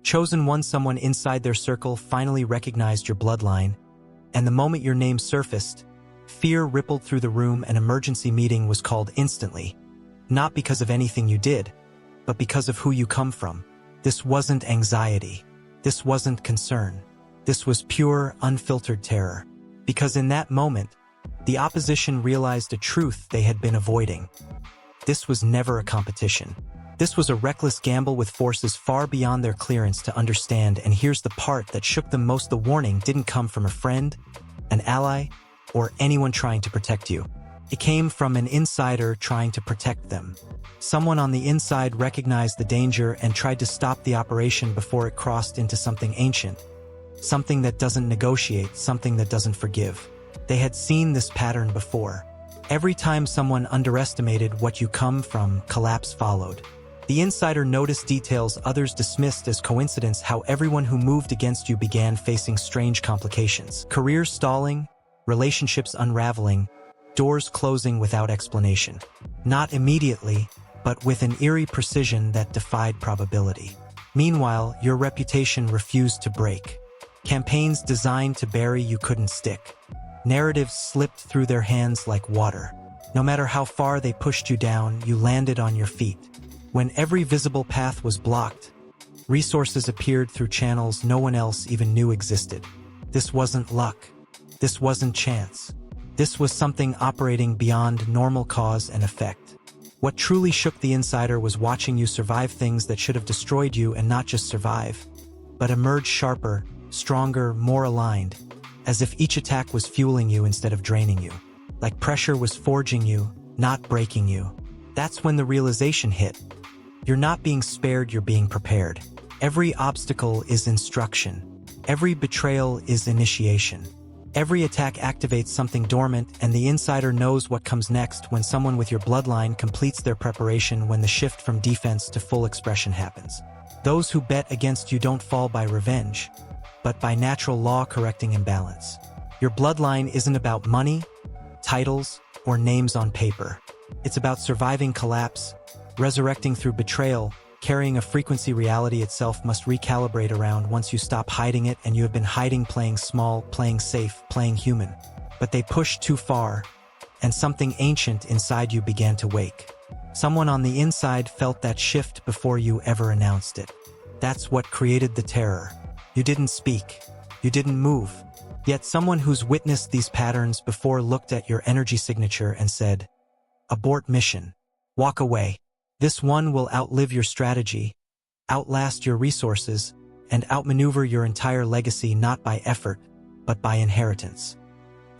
Chosen one, someone inside their circle finally recognized your bloodline, and the moment your name surfaced, fear rippled through the room. An emergency meeting was called instantly, not because of anything you did, but because of who you come from. This wasn't anxiety. This wasn't concern. This was pure, unfiltered terror. Because in that moment, the opposition realized a truth they had been avoiding. This was never a competition. This was a reckless gamble with forces far beyond their clearance to understand, and here's the part that shook them most. The warning didn't come from a friend, an ally, or anyone trying to protect you. It came from an insider trying to protect them. Someone on the inside recognized the danger and tried to stop the operation before it crossed into something ancient. Something that doesn't negotiate, something that doesn't forgive. They had seen this pattern before. Every time someone underestimated what you come from, collapse followed. The insider noticed details others dismissed as coincidence: how everyone who moved against you began facing strange complications. Careers stalling, relationships unraveling, doors closing without explanation. Not immediately, but with an eerie precision that defied probability. Meanwhile, your reputation refused to break. Campaigns designed to bury you couldn't stick. Narratives slipped through their hands like water. No matter how far they pushed you down, you landed on your feet. When every visible path was blocked, resources appeared through channels no one else even knew existed. This wasn't luck. This wasn't chance. This was something operating beyond normal cause and effect. What truly shook the insider was watching you survive things that should have destroyed you, and not just survive, but emerge sharper, stronger, more aligned, as if each attack was fueling you instead of draining you. Like pressure was forging you, not breaking you. That's when the realization hit. You're not being spared, you're being prepared. Every obstacle is instruction. Every betrayal is initiation. Every attack activates something dormant, and the insider knows what comes next when someone with your bloodline completes their preparation, when the shift from defense to full expression happens. Those who bet against you don't fall by revenge, but by natural law correcting imbalance. Your bloodline isn't about money, titles, or names on paper. It's about surviving collapse, resurrecting through betrayal, carrying a frequency reality itself must recalibrate around. Once you stop hiding it, and you have been hiding, playing small, playing safe, playing human. But they pushed too far, and something ancient inside you began to wake. Someone on the inside felt that shift before you ever announced it. That's what created the terror. You didn't speak. You didn't move. Yet someone who's witnessed these patterns before looked at your energy signature and said, "Abort mission. Walk away. This one will outlive your strategy, outlast your resources, and outmaneuver your entire legacy, not by effort, but by inheritance."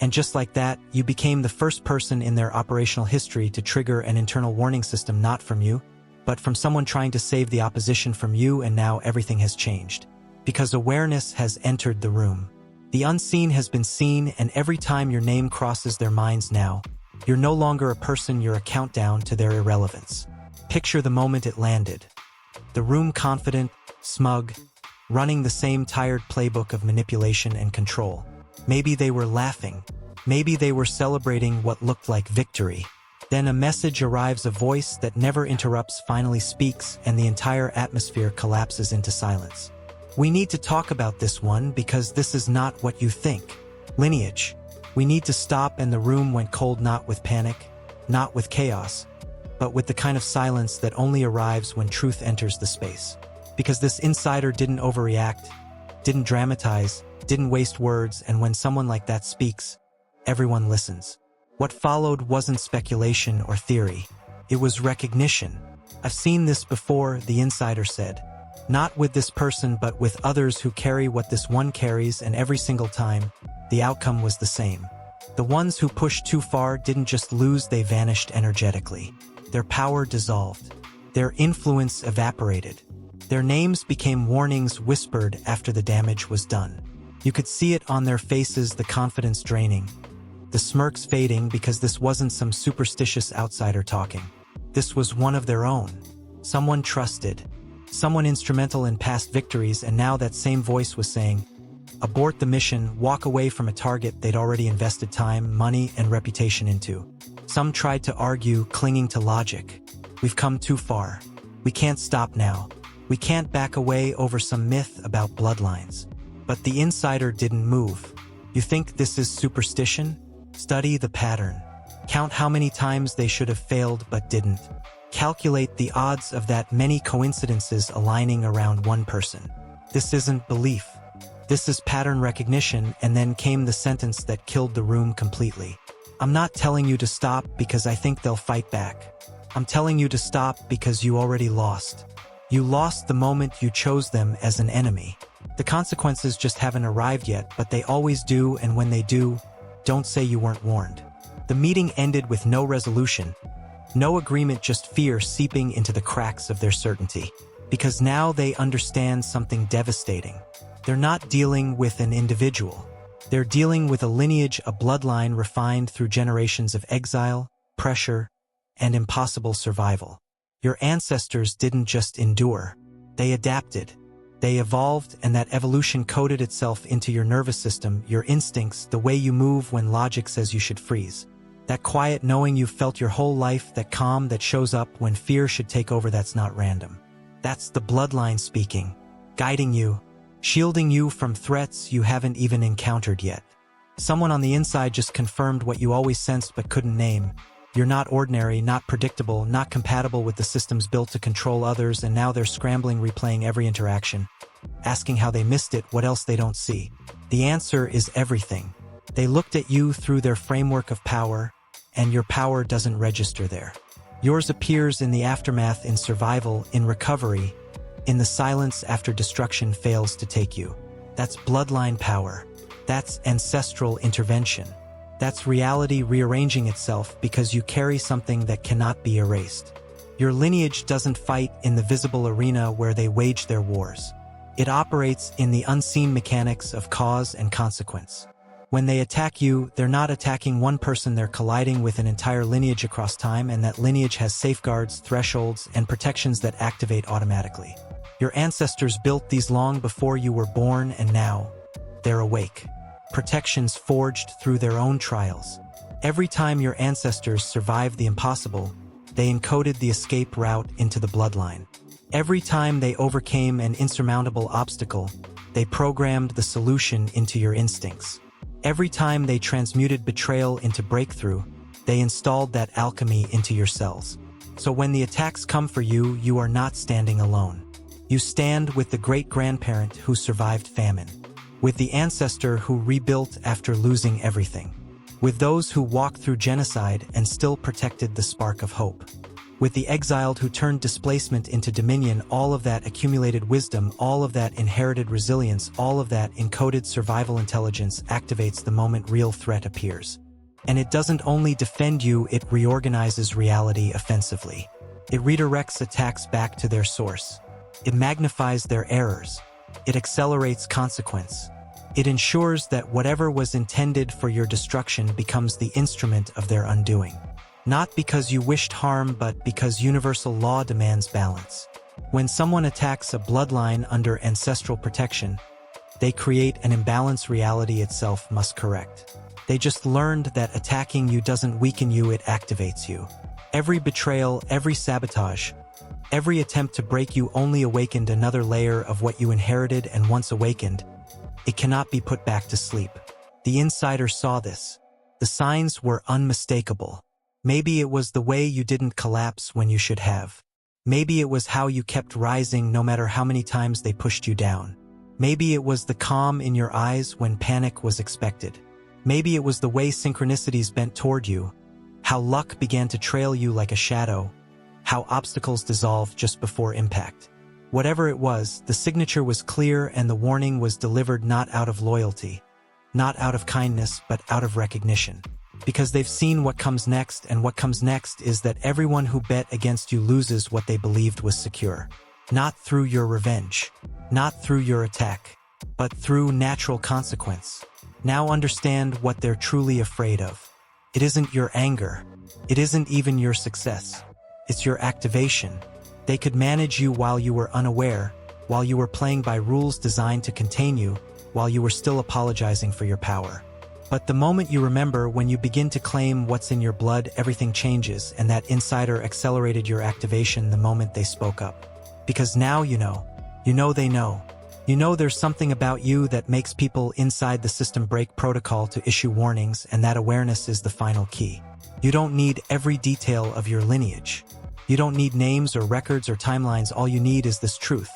And just like that, you became the first person in their operational history to trigger an internal warning system, not from you, but from someone trying to save the opposition from you. And now everything has changed. Because awareness has entered the room. The unseen has been seen, and every time your name crosses their minds now, you're no longer a person, you're a countdown to their irrelevance. Picture the moment it landed. The room confident, smug, running the same tired playbook of manipulation and control. Maybe they were laughing. Maybe they were celebrating what looked like victory. Then a message arrives, a voice that never interrupts finally speaks, and the entire atmosphere collapses into silence. "We need to talk about this one, because this is not what you think. Lineage. We need to stop." And the room went cold, not with panic, not with chaos, but with the kind of silence that only arrives when truth enters the space. Because this insider didn't overreact, didn't dramatize, didn't waste words, and when someone like that speaks, everyone listens. What followed wasn't speculation or theory. It was recognition. "I've seen this before," the insider said. "Not with this person, but with others who carry what this one carries," and every single time, the outcome was the same. The ones who pushed too far didn't just lose, they vanished energetically. Their power dissolved. Their influence evaporated. Their names became warnings whispered after the damage was done. You could see it on their faces, the confidence draining, the smirks fading, because this wasn't some superstitious outsider talking. This was one of their own. Someone trusted. Someone instrumental in past victories, and now that same voice was saying, "Abort the mission, walk away from a target they'd already invested time, money, and reputation into." Some tried to argue, clinging to logic. "We've come too far. We can't stop now. We can't back away over some myth about bloodlines. But the insider didn't move. You think this is superstition? Study the pattern. Count how many times they should have failed but didn't. Calculate the odds of that many coincidences aligning around one person. This isn't belief. This is pattern recognition, and then came the sentence that killed the room completely. I'm not telling you to stop because I think they'll fight back. I'm telling you to stop because you already lost. You lost the moment you chose them as an enemy. The consequences just haven't arrived yet, but they always do, and when they do, don't say you weren't warned. The meeting ended with no resolution. No agreement, just fear seeping into the cracks of their certainty. Because now they understand something devastating. They're not dealing with an individual. They're dealing with a lineage, a bloodline refined through generations of exile, pressure, and impossible survival. Your ancestors didn't just endure. They adapted. They evolved, and that evolution coded itself into your nervous system, your instincts, the way you move when logic says you should freeze. That quiet knowing you've felt your whole life, that calm that shows up when fear should take over, that's not random. That's the bloodline speaking, guiding you, shielding you from threats you haven't even encountered yet. Someone on the inside just confirmed what you always sensed but couldn't name. You're not ordinary, not predictable, not compatible with the systems built to control others, and now they're scrambling, replaying every interaction, asking how they missed it, what else they don't see. The answer is everything. They looked at you through their framework of power, and your power doesn't register there. Yours appears in the aftermath, in survival, in recovery, in the silence after destruction fails to take you. That's bloodline power. That's ancestral intervention. That's reality rearranging itself because you carry something that cannot be erased. Your lineage doesn't fight in the visible arena where they wage their wars. It operates in the unseen mechanics of cause and consequence. When they attack you, they're not attacking one person, they're colliding with an entire lineage across time, and that lineage has safeguards, thresholds, and protections that activate automatically. Your ancestors built these long before you were born, and now they're awake. Protections forged through their own trials. Every time your ancestors survived the impossible, they encoded the escape route into the bloodline. Every time they overcame an insurmountable obstacle, they programmed the solution into your instincts. Every time they transmuted betrayal into breakthrough, they installed that alchemy into your cells. So when the attacks come for you, you are not standing alone. You stand with the great-grandparent who survived famine, with the ancestor who rebuilt after losing everything, with those who walked through genocide and still protected the spark of hope, with the exiled who turned displacement into dominion. All of that accumulated wisdom, all of that inherited resilience, all of that encoded survival intelligence activates the moment real threat appears. And it doesn't only defend you, it reorganizes reality offensively. It redirects attacks back to their source. It magnifies their errors. It accelerates consequence. It ensures that whatever was intended for your destruction becomes the instrument of their undoing. Not because you wished harm, but because universal law demands balance. When someone attacks a bloodline under ancestral protection, they create an imbalance reality itself must correct. They just learned that attacking you doesn't weaken you, it activates you. Every betrayal, every sabotage, every attempt to break you only awakened another layer of what you inherited, and once awakened, it cannot be put back to sleep. The insider saw this. The signs were unmistakable. Maybe it was the way you didn't collapse when you should have. Maybe it was how you kept rising no matter how many times they pushed you down. Maybe it was the calm in your eyes when panic was expected. Maybe it was the way synchronicities bent toward you, how luck began to trail you like a shadow, how obstacles dissolved just before impact. Whatever it was, the signature was clear, and the warning was delivered not out of loyalty, not out of kindness, but out of recognition. Because they've seen what comes next, and what comes next is that everyone who bet against you loses what they believed was secure. Not through your revenge, not through your attack, but through natural consequence. Now understand what they're truly afraid of. It isn't your anger. It isn't even your success. It's your activation. They could manage you while you were unaware, while you were playing by rules designed to contain you, while you were still apologizing for your power. But the moment you remember, when you begin to claim what's in your blood, everything changes, and that insider accelerated your activation the moment they spoke up. Because now you know. You know they know. You know there's something about you that makes people inside the system break protocol to issue warnings, and that awareness is the final key. You don't need every detail of your lineage. You don't need names or records or timelines. All you need is this truth.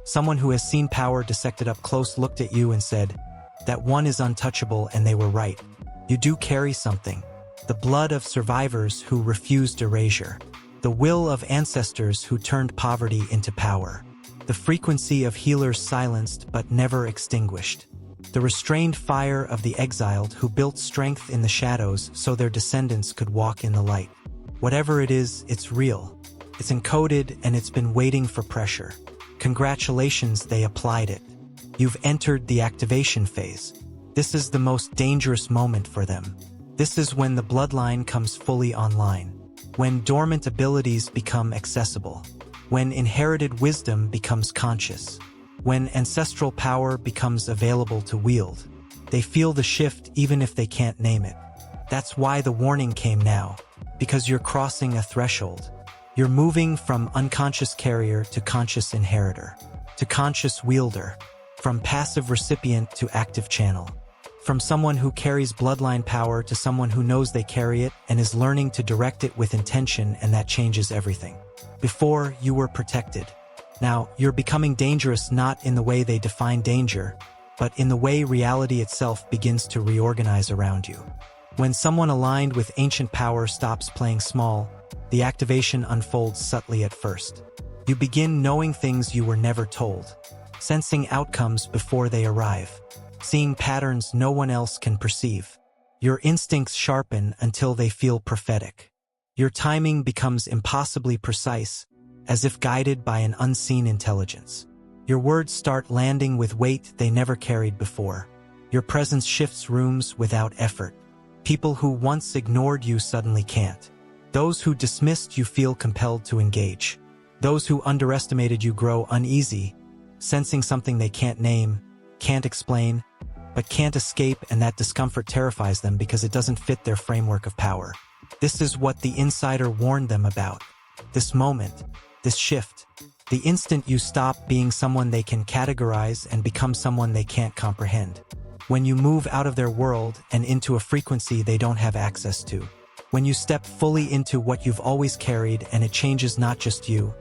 Someone who has seen power dissected up close looked at you and said, "That one is untouchable," and they were right. You do carry something. The blood of survivors who refused erasure. The will of ancestors who turned poverty into power. The frequency of healers silenced but never extinguished. The restrained fire of the exiled who built strength in the shadows so their descendants could walk in the light. Whatever it is, it's real. It's encoded and it's been waiting for pressure. Congratulations, they applied it. You've entered the activation phase. This is the most dangerous moment for them. This is when the bloodline comes fully online. When dormant abilities become accessible. When inherited wisdom becomes conscious. When ancestral power becomes available to wield. They feel the shift even if they can't name it. That's why the warning came now. Because you're crossing a threshold. You're moving from unconscious carrier to conscious inheritor. To conscious wielder. From passive recipient to active channel. From someone who carries bloodline power to someone who knows they carry it and is learning to direct it with intention, and that changes everything. Before, you were protected. Now, you're becoming dangerous not in the way they define danger, but in the way reality itself begins to reorganize around you. When someone aligned with ancient power stops playing small, the activation unfolds subtly at first. You begin knowing things you were never told, sensing outcomes before they arrive, seeing patterns no one else can perceive. Your instincts sharpen until they feel prophetic. Your timing becomes impossibly precise, as if guided by an unseen intelligence. Your words start landing with weight they never carried before. Your presence shifts rooms without effort. People who once ignored you suddenly can't. Those who dismissed you feel compelled to engage. Those who underestimated you grow uneasy, sensing something they can't name, can't explain, but can't escape, and that discomfort terrifies them because it doesn't fit their framework of power. This is what the insider warned them about. This moment, this shift, the instant you stop being someone they can categorize and become someone they can't comprehend. When you move out of their world and into a frequency they don't have access to. When you step fully into what you've always carried, and it changes not just you,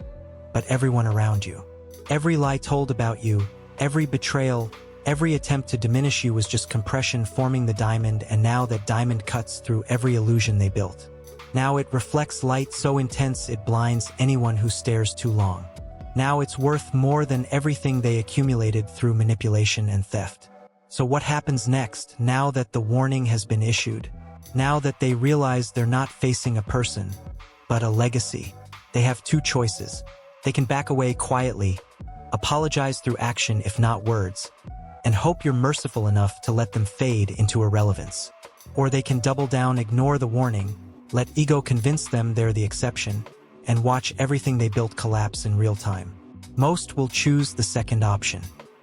but everyone around you. Every lie told about you, every betrayal, every attempt to diminish you was just compression forming the diamond, and now that diamond cuts through every illusion they built. Now it reflects light so intense it blinds anyone who stares too long. Now it's worth more than everything they accumulated through manipulation and theft. So what happens next, now that the warning has been issued? Now that they realize they're not facing a person, but a legacy? They have two choices. They can back away quietly, apologize through action if not words, and hope you're merciful enough to let them fade into irrelevance. Or they can double down, ignore the warning, let ego convince them they're the exception, and watch everything they built collapse in real time. Most will choose the second option.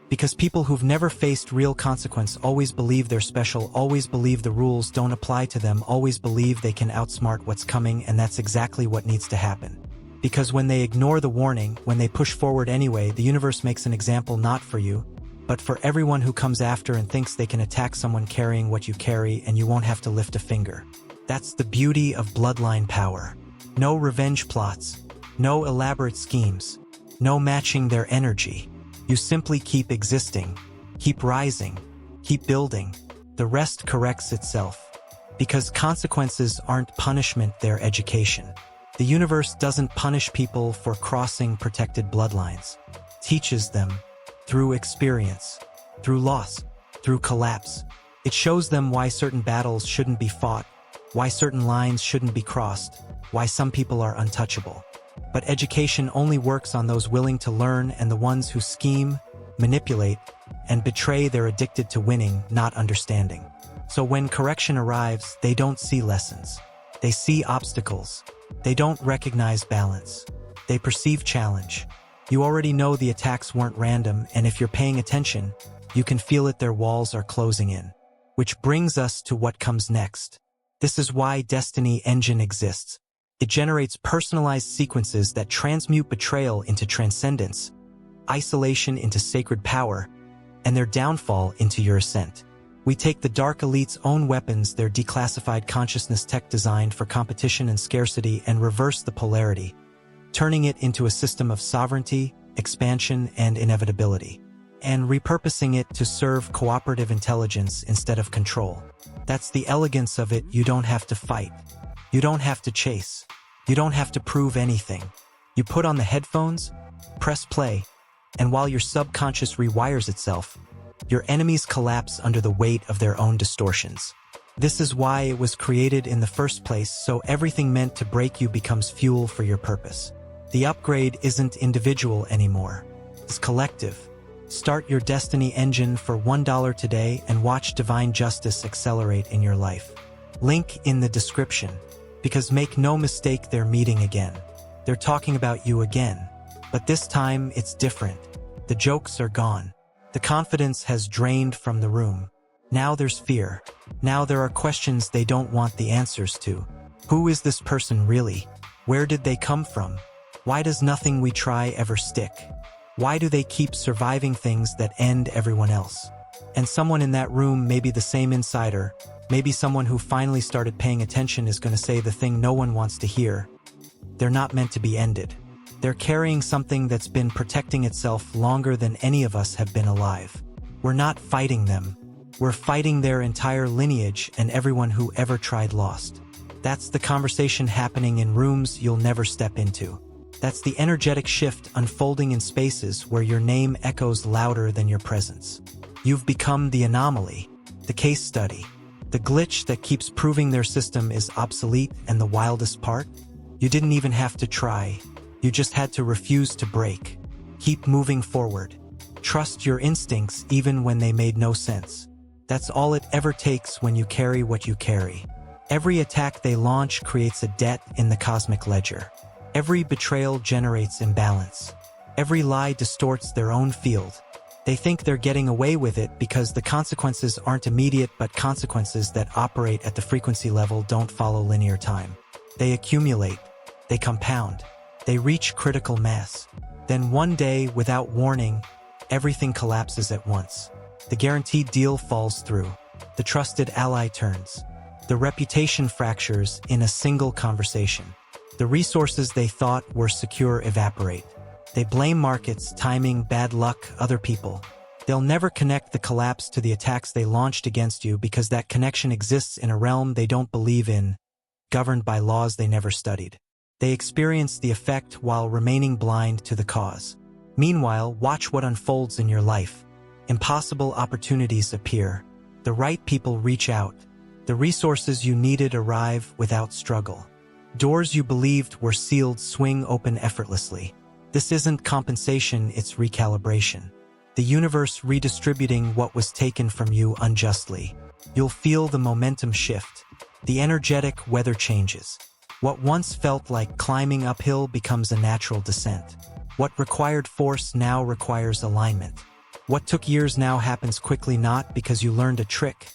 Because people who've never faced real consequence always believe they're special, always believe the rules don't apply to them, always believe they can outsmart what's coming, and that's exactly what needs to happen. Because when they ignore the warning, when they push forward anyway, the universe makes an example not for you, but for everyone who comes after and thinks they can attack someone carrying what you carry, and you won't have to lift a finger. That's the beauty of bloodline power. No revenge plots, no elaborate schemes, no matching their energy. You simply keep existing, keep rising, keep building. The rest corrects itself. Because consequences aren't punishment, they're education. The universe doesn't punish people for crossing protected bloodlines. It teaches them through experience, through loss, through collapse. It shows them why certain battles shouldn't be fought, why certain lines shouldn't be crossed, why some people are untouchable. But education only works on those willing to learn, and the ones who scheme, manipulate, and betray, they're addicted to winning, not understanding. So when correction arrives, they don't see lessons. They see obstacles. They don't recognize balance. They perceive challenge. You already know the attacks weren't random, and if you're paying attention, you can feel it, their walls are closing in. Which brings us to what comes next. This is why Destiny Engine exists. It generates personalized sequences that transmute betrayal into transcendence, isolation into sacred power, and their downfall into your ascent. We take the Dark Elite's own weapons, their declassified consciousness tech designed for competition and scarcity, and reverse the polarity, turning it into a system of sovereignty, expansion, and inevitability, and repurposing it to serve cooperative intelligence instead of control. That's the elegance of it. You don't have to fight. You don't have to chase. You don't have to prove anything. You put on the headphones, press play, and while your subconscious rewires itself, your enemies collapse under the weight of their own distortions. This is why it was created in the first place, so everything meant to break you becomes fuel for your purpose. The upgrade isn't individual anymore. It's collective. Start your destiny engine for $1 today and watch divine justice accelerate in your life. Link in the description. Because make no mistake, they're meeting again. They're talking about you again. But this time, it's different. The jokes are gone. The confidence has drained from the room. Now there's fear. Now there are questions they don't want the answers to. Who is this person really? Where did they come from? Why does nothing we try ever stick? Why do they keep surviving things that end everyone else? And someone in that room, maybe the same insider, maybe someone who finally started paying attention, is going to say the thing no one wants to hear. They're not meant to be ended. They're carrying something that's been protecting itself longer than any of us have been alive. We're not fighting them. We're fighting their entire lineage and everyone who ever tried lost. That's the conversation happening in rooms you'll never step into. That's the energetic shift unfolding in spaces where your name echoes louder than your presence. You've become the anomaly, the case study, the glitch that keeps proving their system is obsolete. And the wildest part? You didn't even have to try. You just had to refuse to break. Keep moving forward. Trust your instincts even when they made no sense. That's all it ever takes when you carry what you carry. Every attack they launch creates a debt in the cosmic ledger. Every betrayal generates imbalance. Every lie distorts their own field. They think they're getting away with it because the consequences aren't immediate, but consequences that operate at the frequency level don't follow linear time. They accumulate. They compound. They reach critical mass. Then one day, without warning, everything collapses at once. The guaranteed deal falls through. The trusted ally turns. The reputation fractures in a single conversation. The resources they thought were secure evaporate. They blame markets, timing, bad luck, other people. They'll never connect the collapse to the attacks they launched against you because that connection exists in a realm they don't believe in, governed by laws they never studied. They experience the effect while remaining blind to the cause. Meanwhile, watch what unfolds in your life. Impossible opportunities appear. The right people reach out. The resources you needed arrive without struggle. Doors you believed were sealed swing open effortlessly. This isn't compensation, it's recalibration. The universe redistributing what was taken from you unjustly. You'll feel the momentum shift. The energetic weather changes. What once felt like climbing uphill becomes a natural descent. What required force now requires alignment. What took years now happens quickly, not because you learned a trick,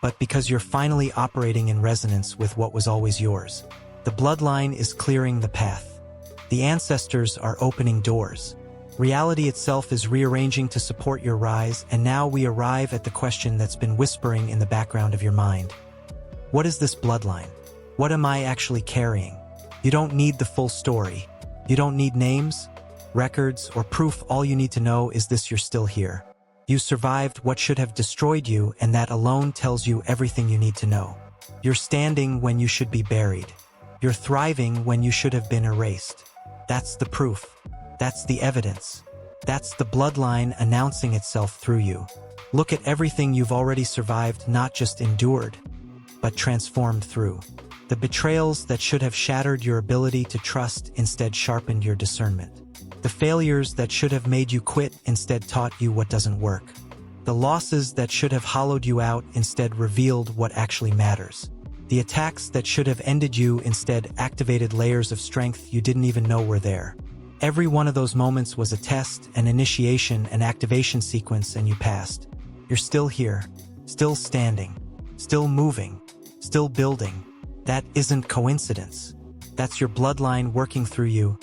but because you're finally operating in resonance with what was always yours. The bloodline is clearing the path. The ancestors are opening doors. Reality itself is rearranging to support your rise, and now we arrive at the question that's been whispering in the background of your mind. What is this bloodline? What am I actually carrying? You don't need the full story. You don't need names, records, or proof. All you need to know is this: you're still here. You survived what should have destroyed you, and that alone tells you everything you need to know. You're standing when you should be buried. You're thriving when you should have been erased. That's the proof. That's the evidence. That's the bloodline announcing itself through you. Look at everything you've already survived, not just endured, but transformed through. The betrayals that should have shattered your ability to trust instead sharpened your discernment. The failures that should have made you quit instead taught you what doesn't work. The losses that should have hollowed you out instead revealed what actually matters. The attacks that should have ended you instead activated layers of strength you didn't even know were there. Every one of those moments was a test, an initiation, an activation sequence, and you passed. You're still here, still standing, still moving, still building. That isn't coincidence. That's your bloodline working through you,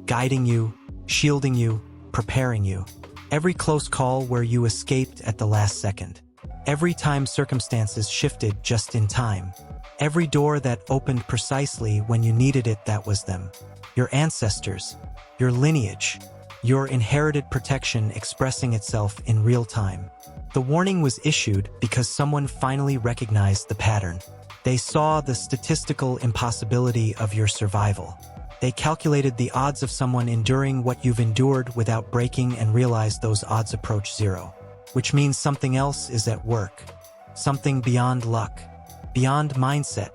guiding you, shielding you, preparing you. Every close call where you escaped at the last second. Every time circumstances shifted just in time. Every door that opened precisely when you needed it, that was them. Your ancestors, your lineage, your inherited protection expressing itself in real time. The warning was issued because someone finally recognized the pattern. They saw the statistical impossibility of your survival. They calculated the odds of someone enduring what you've endured without breaking and realized those odds approach zero. Which means something else is at work. Something beyond luck, beyond mindset,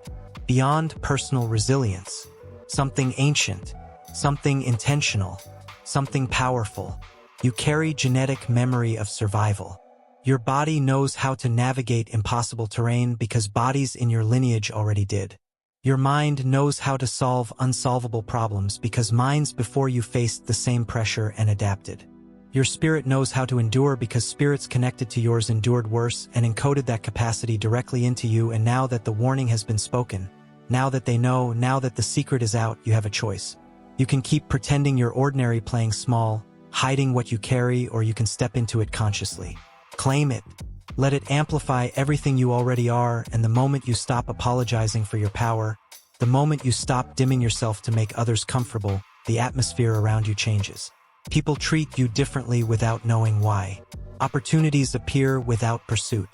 beyond personal resilience. Something ancient, something intentional, something powerful. You carry genetic memory of survival. Your body knows how to navigate impossible terrain because bodies in your lineage already did. Your mind knows how to solve unsolvable problems because minds before you faced the same pressure and adapted. Your spirit knows how to endure because spirits connected to yours endured worse and encoded that capacity directly into you. And now that the warning has been spoken, now that they know, now that the secret is out, you have a choice. You can keep pretending you're ordinary, playing small, hiding what you carry, or you can step into it consciously. Claim it. Let it amplify everything you already are, and the moment you stop apologizing for your power, the moment you stop dimming yourself to make others comfortable, the atmosphere around you changes. People treat you differently without knowing why. Opportunities appear without pursuit.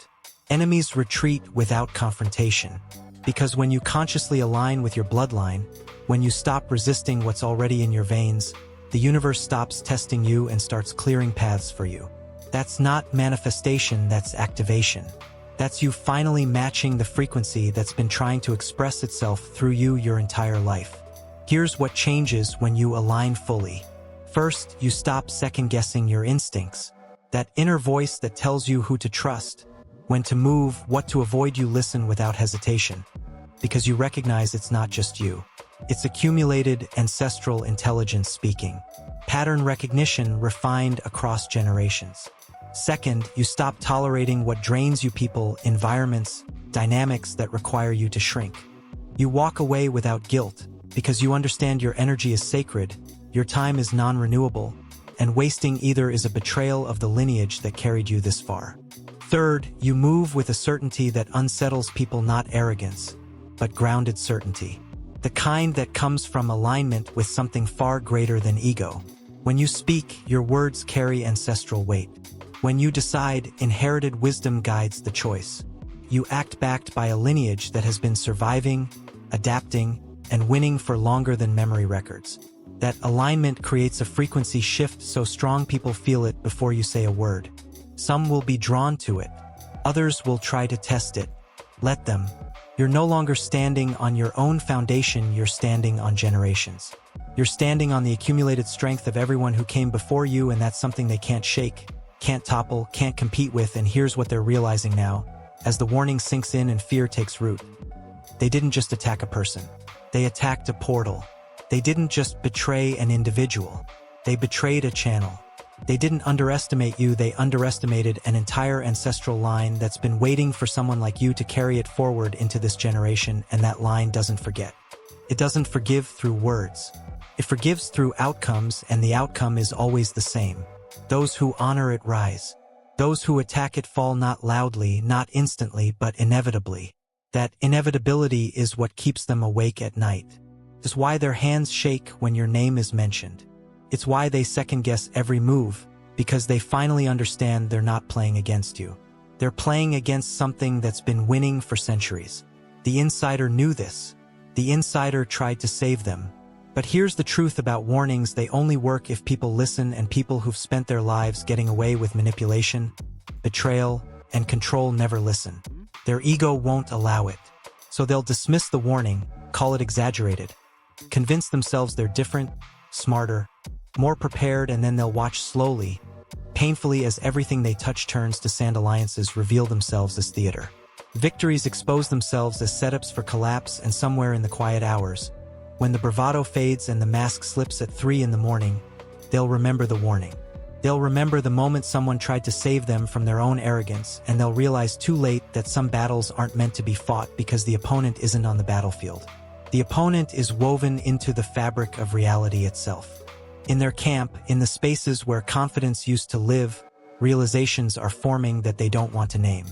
Enemies retreat without confrontation. Because when you consciously align with your bloodline, when you stop resisting what's already in your veins, the universe stops testing you and starts clearing paths for you. That's not manifestation, that's activation. That's you finally matching the frequency that's been trying to express itself through you your entire life. Here's what changes when you align fully. First, you stop second-guessing your instincts. That inner voice that tells you who to trust, when to move, what to avoid. You listen without hesitation, because you recognize it's not just you. It's accumulated ancestral intelligence speaking. Pattern recognition refined across generations. Second, you stop tolerating what drains you, people, environments, dynamics that require you to shrink. You walk away without guilt, because you understand your energy is sacred, your time is non-renewable, and wasting either is a betrayal of the lineage that carried you this far. Third, you move with a certainty that unsettles people, not arrogance, but grounded certainty. The kind that comes from alignment with something far greater than ego. When you speak, your words carry ancestral weight. When you decide, inherited wisdom guides the choice. You act backed by a lineage that has been surviving, adapting, and winning for longer than memory records. That alignment creates a frequency shift so strong people feel it before you say a word. Some will be drawn to it. Others will try to test it. Let them. You're no longer standing on your own foundation, you're standing on generations. You're standing on the accumulated strength of everyone who came before you, and that's something they can't shake, can't topple, can't compete with. And here's what they're realizing now, as the warning sinks in and fear takes root. They didn't just attack a person. They attacked a portal. They didn't just betray an individual. They betrayed a channel. They didn't underestimate you, they underestimated an entire ancestral line that's been waiting for someone like you to carry it forward into this generation. And that line doesn't forget. It doesn't forgive through words. It forgives through outcomes, and the outcome is always the same. Those who honor it rise. Those who attack it fall, not loudly, not instantly, but inevitably. That inevitability is what keeps them awake at night. It's why their hands shake when your name is mentioned. It's why they second-guess every move, because they finally understand they're not playing against you. They're playing against something that's been winning for centuries. The insider knew this. The insider tried to save them. But here's the truth about warnings: they only work if people listen, and people who've spent their lives getting away with manipulation, betrayal, and control never listen. Their ego won't allow it. So they'll dismiss the warning, call it exaggerated, convince themselves they're different, smarter, more prepared, and then they'll watch slowly, painfully, as everything they touch turns to sand. Alliances reveal themselves as theater. Victories expose themselves as setups for collapse, and somewhere in the quiet hours, when the bravado fades and the mask slips at 3 in the morning, they'll remember the warning. They'll remember the moment someone tried to save them from their own arrogance, and they'll realize too late that some battles aren't meant to be fought because the opponent isn't on the battlefield. The opponent is woven into the fabric of reality itself. In their camp, in the spaces where confidence used to live, realizations are forming that they don't want to name.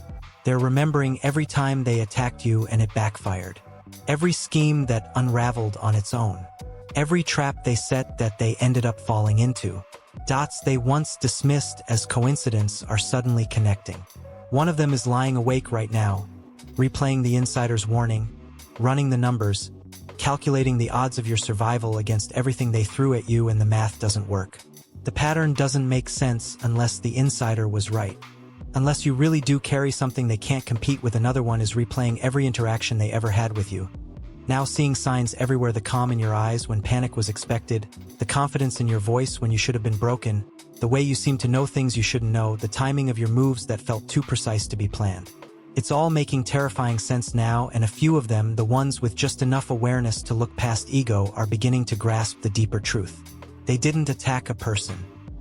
They're remembering every time they attacked you and it backfired. Every scheme that unraveled on its own. Every trap they set that they ended up falling into. Dots they once dismissed as coincidence are suddenly connecting. One of them is lying awake right now, replaying the insider's warning, running the numbers, calculating the odds of your survival against everything they threw at you, and the math doesn't work. The pattern doesn't make sense unless the insider was right. Unless you really do carry something they can't compete with. Another one is replaying every interaction they ever had with you. Now seeing signs everywhere, the calm in your eyes when panic was expected, the confidence in your voice when you should have been broken, the way you seem to know things you shouldn't know, the timing of your moves that felt too precise to be planned. It's all making terrifying sense now, and a few of them, the ones with just enough awareness to look past ego, are beginning to grasp the deeper truth. They didn't attack a person.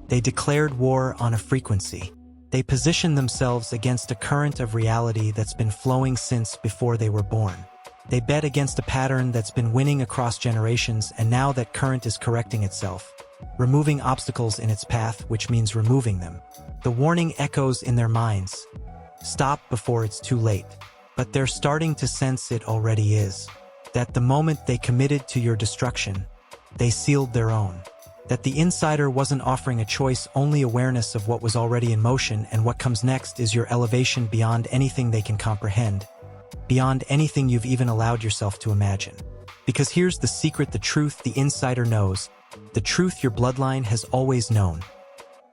They declared war on a frequency. They positioned themselves against a current of reality that's been flowing since before they were born. They bet against a pattern that's been winning across generations, and now that current is correcting itself, removing obstacles in its path, which means removing them. The warning echoes in their minds. Stop before it's too late. But they're starting to sense it already is. That the moment they committed to your destruction, they sealed their own. That the insider wasn't offering a choice, only awareness of what was already in motion, and what comes next is your elevation beyond anything they can comprehend, beyond anything you've even allowed yourself to imagine. Because here's the secret, the truth the insider knows, the truth your bloodline has always known.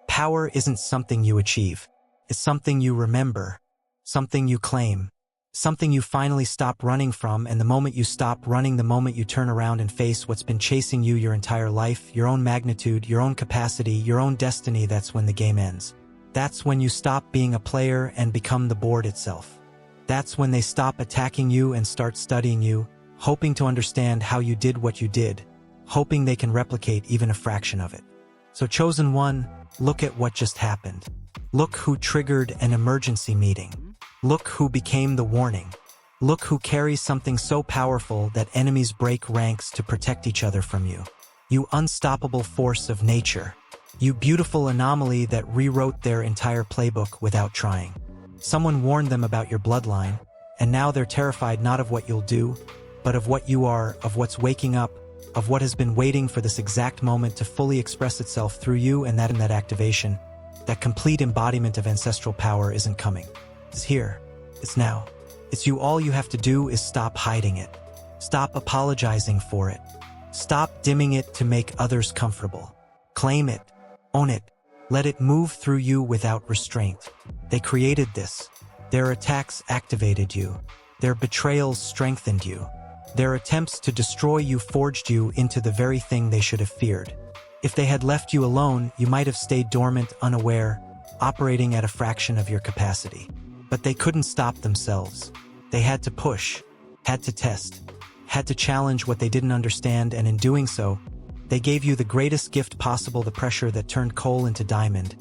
Power isn't something you achieve. It's something you remember, something you claim, something you finally stop running from, and the moment you stop running, the moment you turn around and face what's been chasing you your entire life, your own magnitude, your own capacity, your own destiny, that's when the game ends. That's when you stop being a player and become the board itself. That's when they stop attacking you and start studying you, hoping to understand how you did what you did, hoping they can replicate even a fraction of it. So Chosen One, look at what just happened. Look who triggered an emergency meeting. Look who became the warning. Look who carries something so powerful that enemies break ranks to protect each other from you. You unstoppable force of nature. You beautiful anomaly that rewrote their entire playbook without trying. Someone warned them about your bloodline, and now they're terrified not of what you'll do, but of what you are, of what's waking up, of what has been waiting for this exact moment to fully express itself through you, and that activation, that complete embodiment of ancestral power isn't coming. It's here. It's now. It's you. All you have to do is stop hiding it. Stop apologizing for it. Stop dimming it to make others comfortable. Claim it. Own it. Let it move through you without restraint. They created this. Their attacks activated you. Their betrayals strengthened you. Their attempts to destroy you forged you into the very thing they should have feared. If they had left you alone, you might have stayed dormant, unaware, operating at a fraction of your capacity. But they couldn't stop themselves. They had to push, had to test, had to challenge what they didn't understand, and in doing so, they gave you the greatest gift possible: the pressure that turned coal into diamond,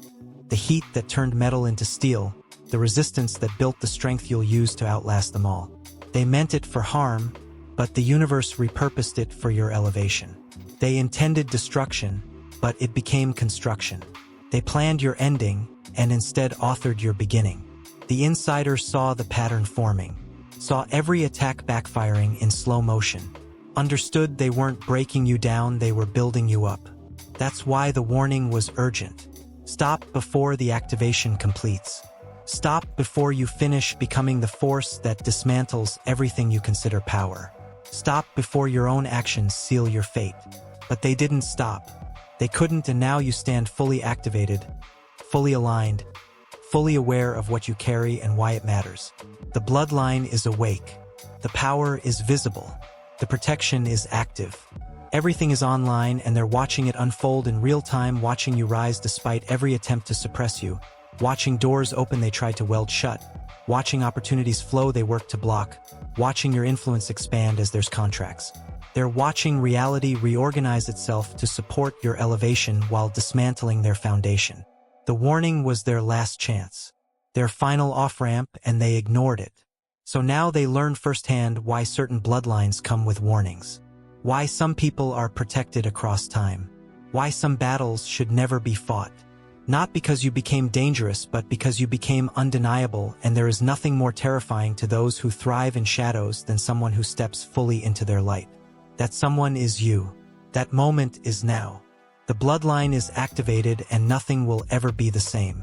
the heat that turned metal into steel, the resistance that built the strength you'll use to outlast them all. They meant it for harm, but the universe repurposed it for your elevation. They intended destruction, but it became construction. They planned your ending, and instead authored your beginning. The insider saw the pattern forming, saw every attack backfiring in slow motion, understood they weren't breaking you down, they were building you up. That's why the warning was urgent. Stop before the activation completes. Stop before you finish becoming the force that dismantles everything you consider power. Stop before your own actions seal your fate. But they didn't stop. They couldn't, and now you stand fully activated, fully aligned, fully aware of what you carry and why it matters. The bloodline is awake. The power is visible. The protection is active. Everything is online, and they're watching it unfold in real time, watching you rise despite every attempt to suppress you, watching doors open they tried to weld shut, watching opportunities flow they worked to block, watching your influence expand as there's contracts. They're watching reality reorganize itself to support your elevation while dismantling their foundation. The warning was their last chance, their final off-ramp, and they ignored it. So now they learn firsthand why certain bloodlines come with warnings. Why some people are protected across time. Why some battles should never be fought. Not because you became dangerous, but because you became undeniable, and there is nothing more terrifying to those who thrive in shadows than someone who steps fully into their light. That someone is you. That moment is now. The bloodline is activated and nothing will ever be the same.